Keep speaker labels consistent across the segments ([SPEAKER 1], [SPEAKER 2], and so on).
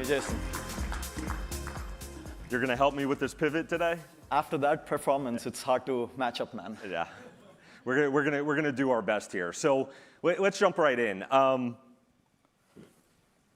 [SPEAKER 1] Jason.
[SPEAKER 2] You're going to help me with this pivot today?
[SPEAKER 1] After that performance, it's hard to match up, man.
[SPEAKER 2] Yeah. We're gonna do our best here. So let's jump right in.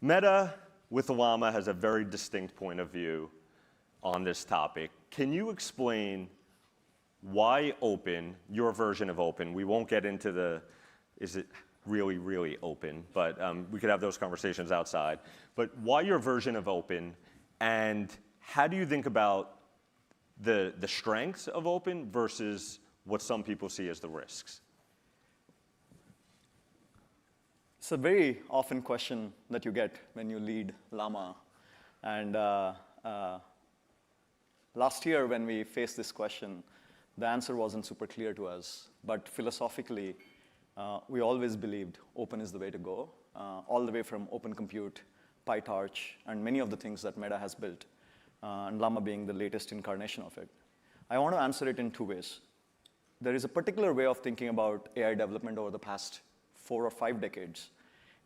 [SPEAKER 2] Meta with Llama has a very distinct point of view on this topic. Can you explain why open, your version of open, we won't get into the, is it really, really open, but we could have those conversations outside, but why your version of open, and how do you think about the strengths of open versus what some people see as the risks?
[SPEAKER 1] It's a very often question that you get when you lead Llama. And last year when we faced this question, the answer wasn't super clear to us. But philosophically, we always believed open is the way to go, all the way from Open Compute, PyTorch, and many of the things that Meta has built, and Llama being the latest incarnation of it. I want to answer it in two ways. There is a particular way of thinking about AI development over the past 4 or 5 decades.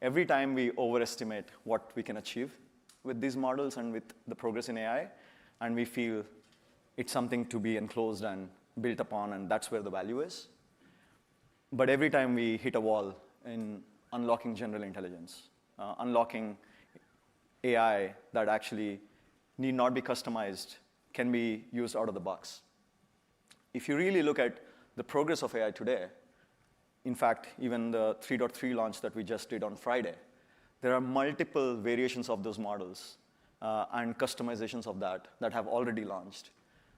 [SPEAKER 1] Every time we overestimate what we can achieve with these models and with the progress in AI, and we feel it's something to be enclosed and built upon, and that's where the value is. But every time we hit a wall in unlocking general intelligence, unlocking AI that actually need not be customized, can be used out of the box. If you really look at the progress of AI today, in fact, even the 3.3 launch that we just did on Friday, there are multiple variations of those models and customizations of that have already launched.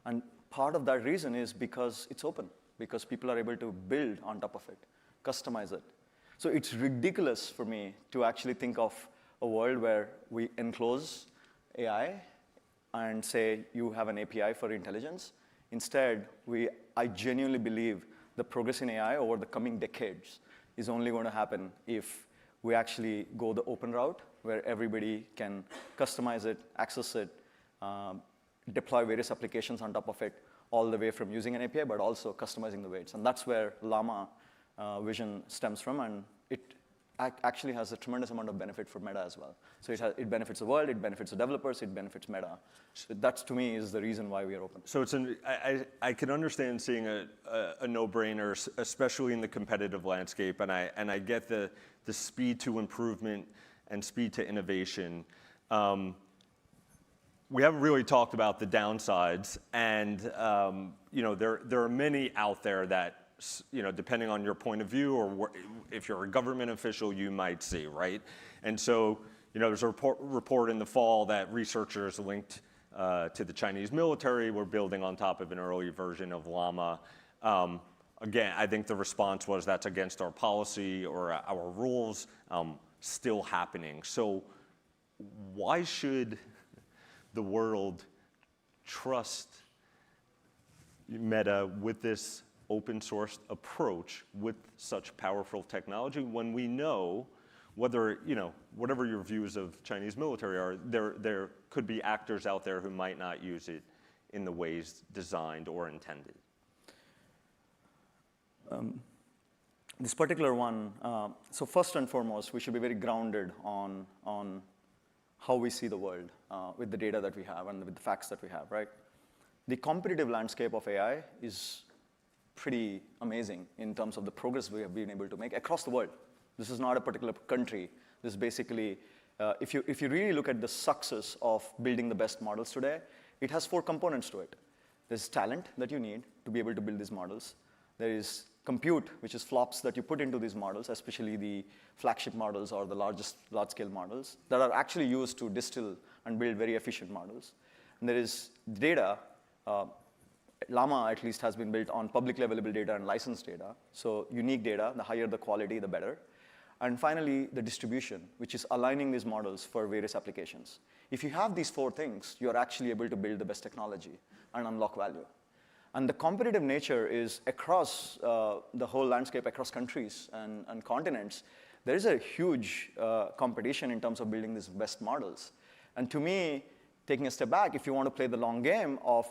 [SPEAKER 1] And part of that reason is because it's open, because people are able to build on top of it, customize it. So it's ridiculous for me to actually think of a world where we enclose AI and say you have an API for intelligence. Instead, I genuinely believe the progress in AI over the coming decades is only going to happen if we actually go the open route, where everybody can customize it, access it, deploy various applications on top of it, all the way from using an API, but also customizing the weights. And that's where Llama vision stems from, and it actually has a tremendous amount of benefit for Meta as well. So it benefits the world, it benefits the developers, it benefits Meta. So that, to me, is the reason why we are open.
[SPEAKER 2] So I can understand seeing a no-brainer, especially in the competitive landscape, and I get the speed to improvement and speed to innovation. We haven't really talked about the downsides, and there are many out there that, depending on your point of view, or if you're a government official, you might see, right? And so, there's a report in the fall that researchers linked to the Chinese military were building on top of an early version of Llama. Again, I think the response was that's against our policy or our rules, still happening. So why should the world trust Meta with this open source approach with such powerful technology when we know whether, whatever your views of Chinese military are, there could be actors out there who might not use it in the ways designed or intended?
[SPEAKER 1] This particular one, so first and foremost, we should be very grounded on how we see the world with the data that we have and with the facts that we have, right? The competitive landscape of AI is pretty amazing in terms of the progress we have been able to make across the world. This is not a particular country. This is basically, if you really look at the success of building the best models today, it has 4 components to it. There's talent that you need to be able to build these models. There is compute, which is flops that you put into these models, especially the flagship models or the large-scale models that are actually used to distill and build very efficient models. And there is data. Llama, at least, has been built on publicly available data and licensed data. So unique data, the higher the quality, the better. And finally, the distribution, which is aligning these models for various applications. If you have these 4 things, you're actually able to build the best technology and unlock value. And the competitive nature is across the whole landscape, across countries and continents. There is a huge competition in terms of building these best models. And to me, taking a step back, if you want to play the long game of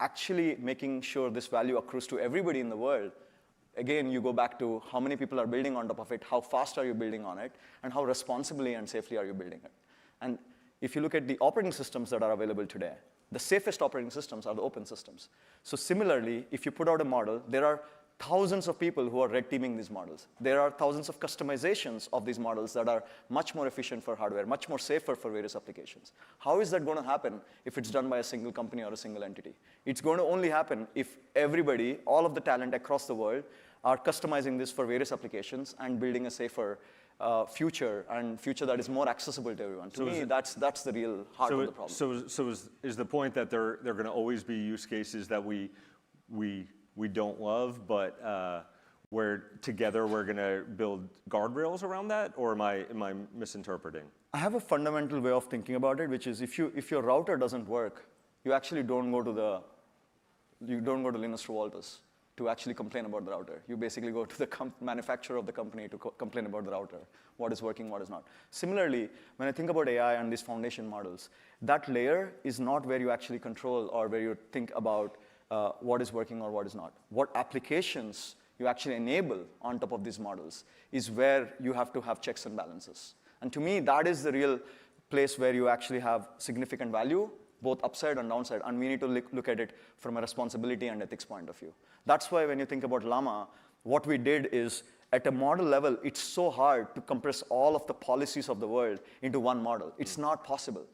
[SPEAKER 1] actually making sure this value accrues to everybody in the world, again, you go back to how many people are building on top of it, how fast are you building on it, and how responsibly and safely are you building it. And if you look at the operating systems that are available today, the safest operating systems are the open systems. So similarly, if you put out a model, there are thousands of people who are red teaming these models. There are thousands of customizations of these models that are much more efficient for hardware, much more safer for various applications. How is that going to happen if it's done by a single company or a single entity? It's going to only happen if everybody, all of the talent across the world, are customizing this for various applications and building a safer future, and future that is more accessible to everyone. To me, that's the real heart of the problem.
[SPEAKER 2] So is the point that there are going to always be use cases that we don't love, but where together we're going to build guardrails around that, or am I misinterpreting?
[SPEAKER 1] I have a fundamental way of thinking about it, which is if your router doesn't work, you actually don't go to Linus Torvalds to actually complain about the router. You basically go to the manufacturer of the company to complain about the router, what is working, what is not. Similarly, when I think about AI and these foundation models, that layer is not where you actually control or where you think about what is working or what is not. What applications you actually enable on top of these models is where you have to have checks and balances. And to me, that is the real place where you actually have significant value, both upside and downside, and we need to look at it from a responsibility and ethics point of view. That's why when you think about Llama, what we did is, at a model level, it's so hard to compress all of the policies of the world into one model. It's not possible.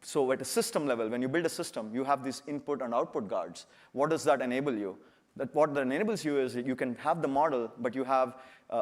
[SPEAKER 1] So at a system level, when you build a system, you have these input and output guards. What does that enable you? What that enables you is you can have the model, but you have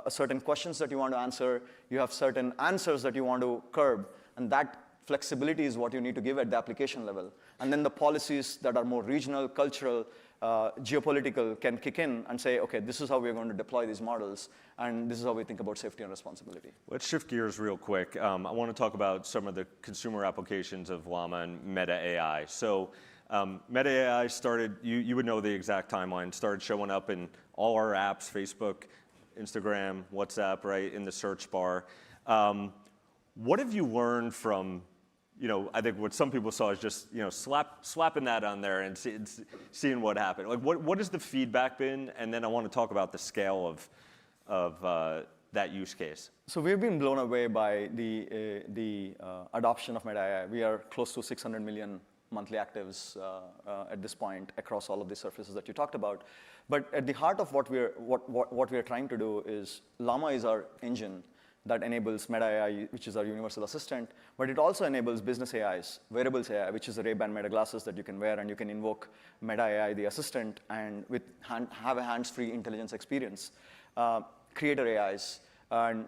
[SPEAKER 1] certain questions that you want to answer. You have certain answers that you want to curb, and that flexibility is what you need to give at the application level. And then the policies that are more regional, cultural, geopolitical can kick in and say, okay, this is how we're going to deploy these models, and this is how we think about safety and responsibility.
[SPEAKER 2] Let's shift gears real quick. I want to talk about some of the consumer applications of Llama and Meta AI. So Meta AI started, you would know the exact timeline, started showing up in all our apps, Facebook, Instagram, WhatsApp, right, in the search bar. What have you learned from, I think what some people saw is just, slapping that on there and seeing what happened. Like, what has the feedback been? And then I want to talk about the scale of that use case.
[SPEAKER 1] So we've been blown away by the adoption of Meta AI. We are close to 600 million monthly actives at this point across all of the surfaces that you talked about. But at the heart of what we're trying to do is, Llama is our engine that enables Meta AI, which is our universal assistant, but it also enables business AIs, wearables AI, which is the Ray-Ban Meta glasses that you can wear, and you can invoke Meta AI, the assistant, and have a hands-free intelligence experience. Creator AIs, and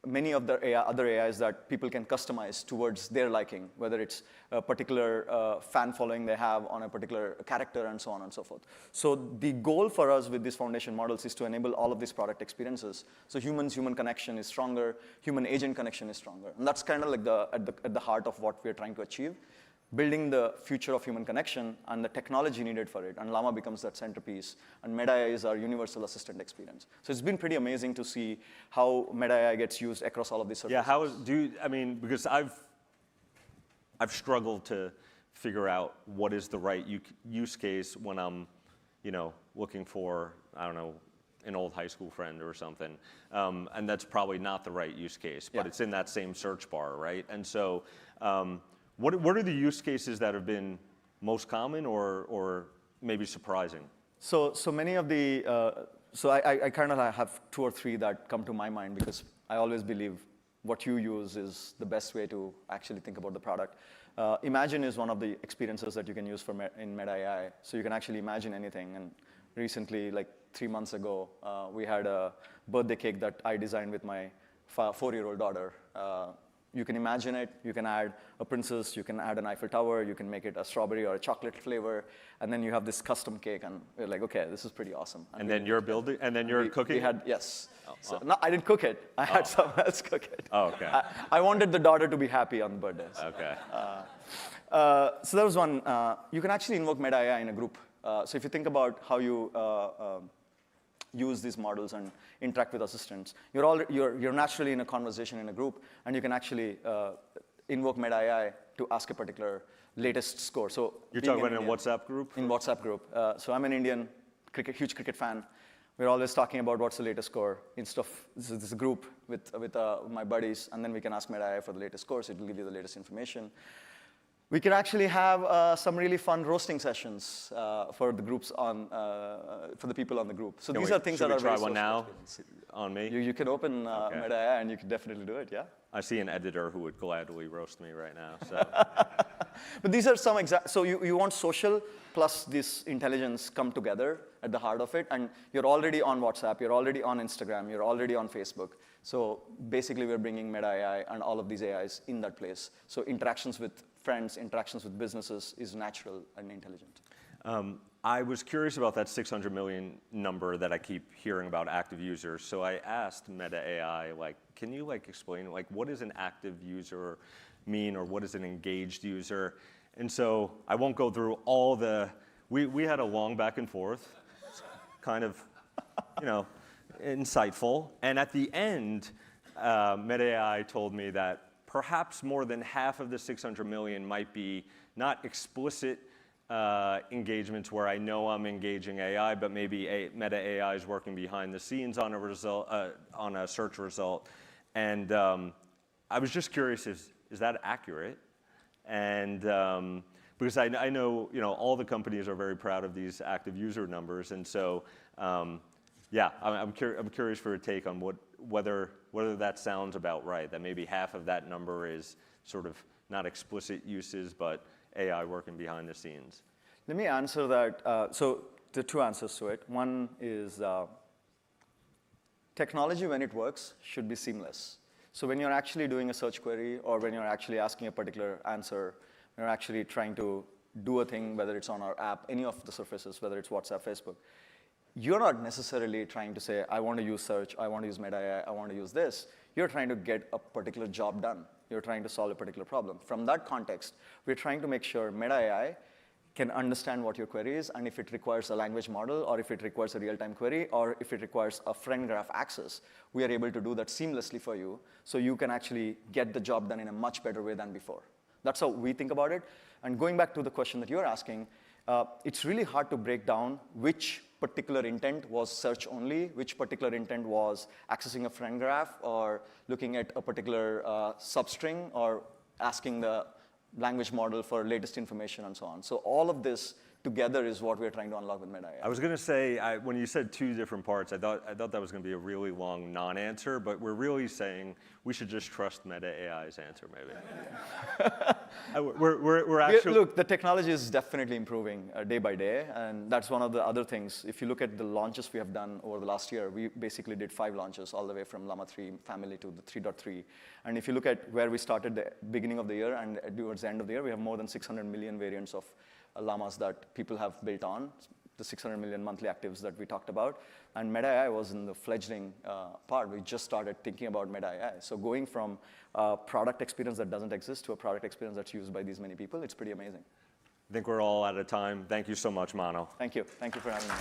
[SPEAKER 1] many of the other AIs that people can customize towards their liking, whether it's a particular fan following they have on a particular character, and so on and so forth. So the goal for us with these foundation models is to enable all of these product experiences. So human connection is stronger, human-agent connection is stronger. And that's kind of like at the heart of what we're trying to achieve, building the future of human connection and the technology needed for it. And Llama becomes that centerpiece. And Meta AI is our universal assistant experience. So it's been pretty amazing to see how Meta AI gets used across all of these surfaces.
[SPEAKER 2] Yeah, because I've struggled to figure out what is the right use case when I'm, looking for, I don't know, an old high school friend or something. And that's probably not the right use case, but it's in that same search bar, right? And so, what are the use cases that have been most common or maybe surprising?
[SPEAKER 1] So many of the, I kind of have 2 or 3 that come to my mind, because I always believe what you use is the best way to actually think about the product. Imagine is one of the experiences that you can use in Meta AI. So you can actually imagine anything. And recently, like 3 months ago, we had a birthday cake that I designed with my 4-year-old daughter. You can imagine it, you can add a princess, you can add an Eiffel Tower, you can make it a strawberry or a chocolate flavor, and then you have this custom cake, and we're like, okay, this is pretty awesome.
[SPEAKER 2] And then you're building, and then you're cooking?
[SPEAKER 1] Yes. No, I didn't cook it. I had someone else cook it.
[SPEAKER 2] Oh, okay.
[SPEAKER 1] I wanted the daughter to be happy on birthdays.
[SPEAKER 2] Okay.
[SPEAKER 1] So that was one. You can actually invoke Meta AI in a group. So if you think about how you use these models and interact with assistants, you're naturally in a conversation in a group, and you can actually invoke Meta AI to ask a particular latest score. So
[SPEAKER 2] you're talking about in a WhatsApp group?
[SPEAKER 1] In WhatsApp group. So I'm an Indian huge cricket fan. We're always talking about what's the latest score. Instead of this is a group with my buddies, and then we can ask Meta AI for the latest scores. It will give you the latest information. We can actually have some really fun roasting sessions for the groups for the people on the group. So these are things that are very
[SPEAKER 2] social. Should we try one now
[SPEAKER 1] experience.
[SPEAKER 2] on me?
[SPEAKER 1] You can open Meta AI and you can definitely do it, yeah?
[SPEAKER 2] I see an editor who would gladly roast me right now. So.
[SPEAKER 1] But these are some so you want social plus this intelligence come together at the heart of it, and you're already on WhatsApp, you're already on Instagram, you're already on Facebook. So basically we're bringing Meta AI and all of these AIs in that place. So interactions with friends, interactions with businesses is natural and intelligent.
[SPEAKER 2] I was curious about that 600 million number that I keep hearing about active users. So I asked Meta AI, like, can you explain, what does an active user mean, or what is an engaged user? And so I won't go through all we had a long back and forth, kind of, insightful. And at the end, Meta AI told me that perhaps more than half of the 600 million might be not explicit engagements where I know I'm engaging AI, but maybe Meta AI is working behind the scenes on a result, on a search result. And I was just curious, is that accurate? And because I know all the companies are very proud of these active user numbers, and so yeah, I'm curious for a take on whether that sounds about right. That maybe half of that number is sort of not explicit uses, but AI working behind the scenes.
[SPEAKER 1] Let me answer that. So there are two answers to it. One is technology, when it works, should be seamless. So when you're actually doing a search query, or when you're actually asking a particular answer, when you're actually trying to do a thing, whether it's on our app, any of the surfaces, whether it's WhatsApp, Facebook, you're not necessarily trying to say, I want to use search, I want to use Meta AI, I want to use this. You're trying to get a particular job done. You're trying to solve a particular problem. From that context, we're trying to make sure Meta AI can understand what your query is, and if it requires a language model, or if it requires a real-time query, or if it requires a friend graph access, we are able to do that seamlessly for you, so you can actually get the job done in a much better way than before. That's how we think about it. And going back to the question that you're asking, it's really hard to break down which particular intent was search only, which particular intent was accessing a friend graph, or looking at a particular substring, or asking the language model for latest information, and so on. So all of this together is what we're trying to unlock with Meta AI.
[SPEAKER 2] I was going to say, when you said two different parts, I thought that was going to be a really long non-answer, but we're really saying we should just trust Meta AI's answer, maybe. We're actually...
[SPEAKER 1] Look, the technology is definitely improving day by day, and that's one of the other things. If you look at the launches we have done over the last year, we basically did 5 launches, all the way from Llama 3 family to the 3.3. And if you look at where we started the beginning of the year and towards the end of the year, we have more than 600 million variants of Llamas that people have built on, the 600 million monthly actives that we talked about. And Meta AI was in the fledgling part. We just started thinking about Meta AI. So going from a product experience that doesn't exist to a product experience that's used by these many people, it's pretty amazing.
[SPEAKER 2] I think we're all out of time. Thank you so much, Mano.
[SPEAKER 1] Thank you. Thank you for having me.